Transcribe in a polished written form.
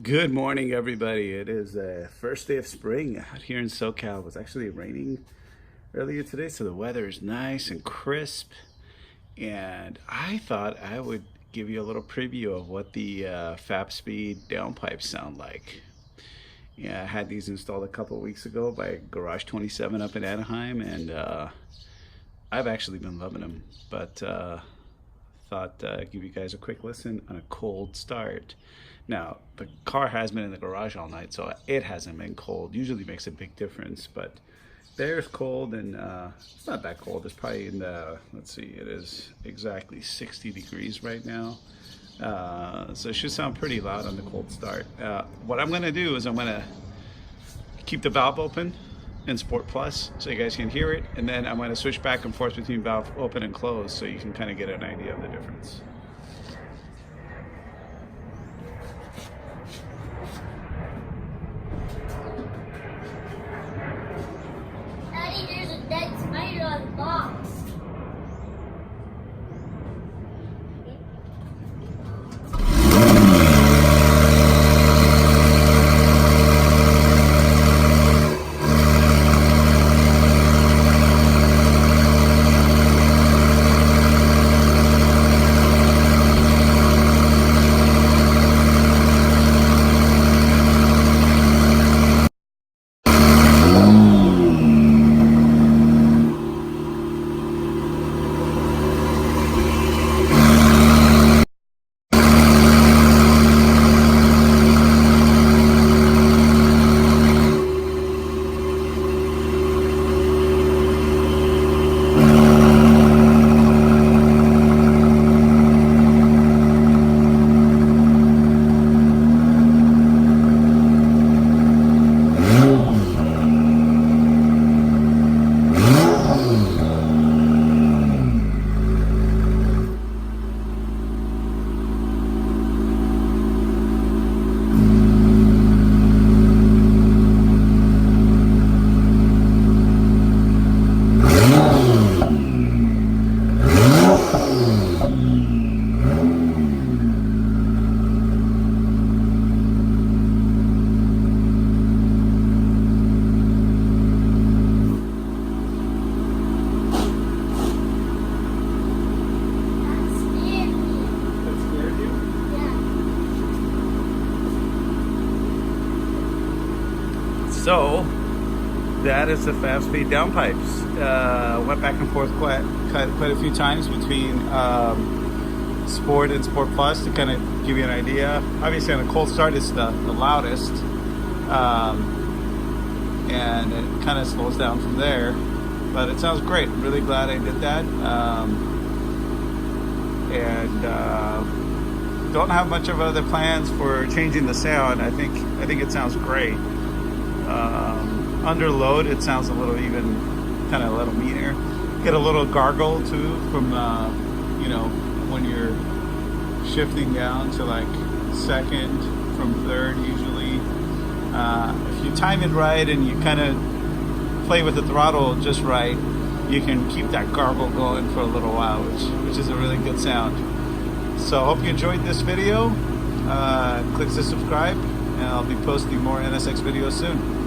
Good morning, everybody. It is the first day of spring out here in SoCal. It was actually raining earlier today, so the weather is nice and crisp. And I thought I would give you a little preview of what the Fabspeed Downpipes sound like. Yeah, I had these installed a couple of weeks ago by Garage 27 up in Anaheim, and I've actually been loving them. But thought give you guys a quick listen on a cold start. Now, the car has been in the garage all night, so it hasn't been cold. Usually makes a big difference, but there's cold, and it's not that cold. It's probably in the, let's see, it is exactly 60 degrees right now. So it should sound pretty loud on the cold start. What I'm gonna do is I'm gonna keep the valve open in Sport Plus so you guys can hear it, and then I'm gonna switch back and forth between valve open and closed so you can kind of get an idea of the difference. Daddy, there's a dead spider on the box. So that is the Fabspeed Downpipes. Went back and forth quite a few times between Sport and Sport Plus to kind of give you an idea. Obviously on a cold start it's the loudest, and it kind of slows down from there, but it sounds great. I'm really glad I did that. And don't have much of other plans for changing the sound. I think it sounds great. Under load, it sounds a little kind of a little meaner. Get a little gargle too from when you're shifting down to like second from third usually. If you time it right and you kind of play with the throttle just right, you can keep that gargle going for a little while, which is a really good sound. So I hope you enjoyed this video. Click to subscribe, and I'll be posting more NSX videos soon.